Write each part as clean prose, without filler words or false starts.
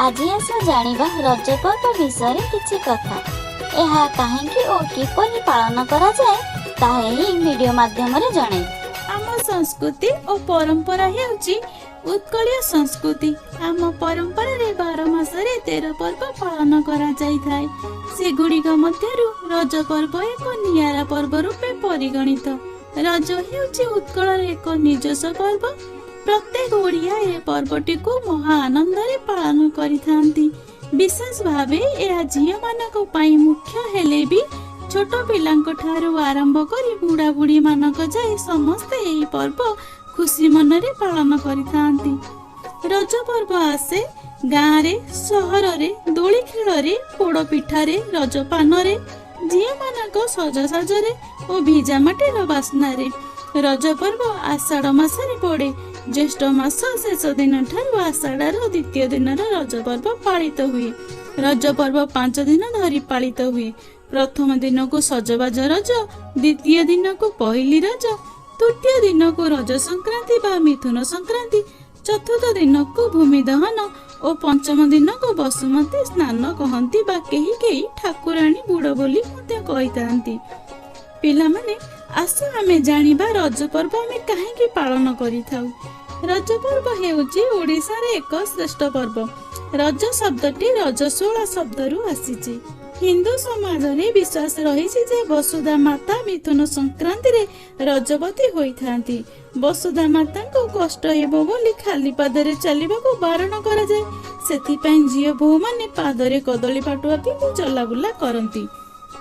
आज आस जानिबा रज पर्व विषय किछि कथा। एहा काहेकि ओ किपरि पालन करा जाए ताहा एही वीडियो माध्यम रे जणे। आम संस्कृति और परंपरा हेउची उत्कलीय संस्कृति। आम परंपरा रे 12 मासरे 13 पर्व पालन करा जाई थाए। सेगुड़िक मध्यरु रज पर्व एक नियारा पर्व रूपे परिगणित। रज हेउची उत्कल एक निजस्व पर्व। प्रत्येक ओडिया ए पर्वटी को महा आनंद रे पालन करिथांती। विशेष भावे यह झियो मानक पई मुख्य हेले भी छोट पिलांक ठारू आरंभ करी बुढ़ा बुढ़ी मानक जाए समस्ते एही पर्व खुशी मन रे पालन करिथांती। रज पर्व आसे गाँ रे सहर रे दोली खेल रे पोड़ पिठा रे रज पान रे झियो मानक सजसाज रे और भिजा माटीर बास्ना रे। रज पर्व आषाढ़ मासरे पड़े। ज्येष्ठ मास शेष दिन ठारू आषाढ़ द्वितीय दिन रज पर्व पालित हुए। रज पर्व 5 दिन धरी पालित हुए। प्रथम दिन को सजबाज रज, द्वितीय दिन को पहली रज, तृतीय दिन को रज संक्रांति बा मिथुन संक्रांति, चतुर्थ दिन को भूमि दहन और पंचम दिन को बसुमती स्नान कहती बा केही केही ठाकुराणी बुड़ बोली मध्य कहितांती। पिला माने आस आमे जानिबा रज पर्व आमे काहेकि पालन करिथाउ। रज पर्व हेउची ओडिसा रे एक श्रेष्ठ पर्व। रज शब्दटी रजस्वला शब्दरू आसीची। हिंदू समाज रे विश्वास रहिछि जे वसुधा माता मिथुन संक्रांति रे रजवती होइथांती। वसुधा माता को कष्ट हेबो बोली खाली पादरे चलिबा को बारण करा जाय। सेथि पई झियो बहु माने पादरे कदली पाटुआ पिंधि चलाबुला करंती।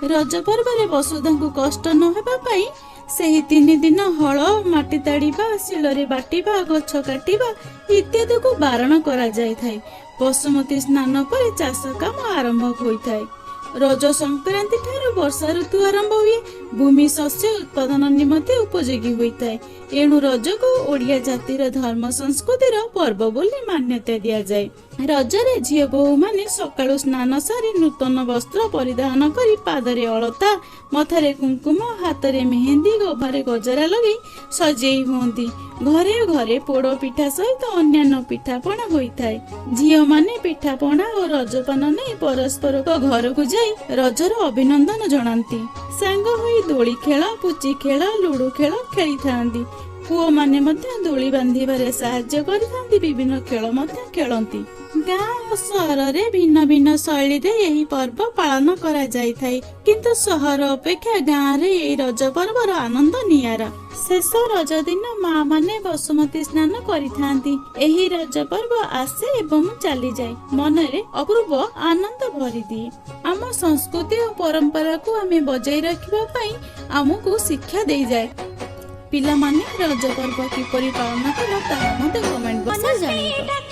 रज पर्व रे वसुधा को कष्ट न हेबा पई सेही 3 दिन हल माटी ताड़ीबा, शिलरे बाटिबा, गछ काटिबा इत्यादि को बारण करा जाय थाए। बसुमती स्नान पर चाष काम आरंभ होइथाए। रज संक्रांति ठारू वर्षा ऋतु आरंभ हुए। भूमि शस्य उत्पादन निमंते उपयोगी होइथाए। एणु रज को ओडिया जातिर धर्म संस्कृतिर पर्व बोली मान्यता दिया जाए। रजरे झियो बहु माने सकाळु स्नान सारी नूतन वस्त्र परिधान करी पादरे अलता, मथारे कुंकुम, हाथरे मेहंदी, गभारे गजरा लगे सजेई हुंती। घरे घरे पोड़ पिठा सहित अन्यान्य पिठापणा होइथाए। झियो माने पिठापणा और रजपान नै परस्पर घर को जाई रजर अभिनंदन जणांती। सांग होई दोली खेल, पुची खेल, लुडु खेल खेली थांती। पुओ माने मध्य दोली बांधिबारे सहाय्य करिथांती। विभिन्न खेल मध्य खेलंती। गाँ और सहर रे भिन्न भिन्न शैली रे यही पर्व पालन करा जाय थाए। किंतु सहर अपेक्षा गाँ रे यही रज पर्वर आनंद नियारा। शेष रज दिन माँ माने बसुमती स्नान करिथांती। एही रज पर्व आसे एवं चली जाए मन रे अपूर्व आनंद भरी दिए। आम संस्कृति और परंपरा को आमे बजाय रखिबा पई आमको शिक्षा दे जाए। पिला माने रज पर्व किपरि पालन कला ताहा मते कमेंट बॉक्स रे जणाइबो।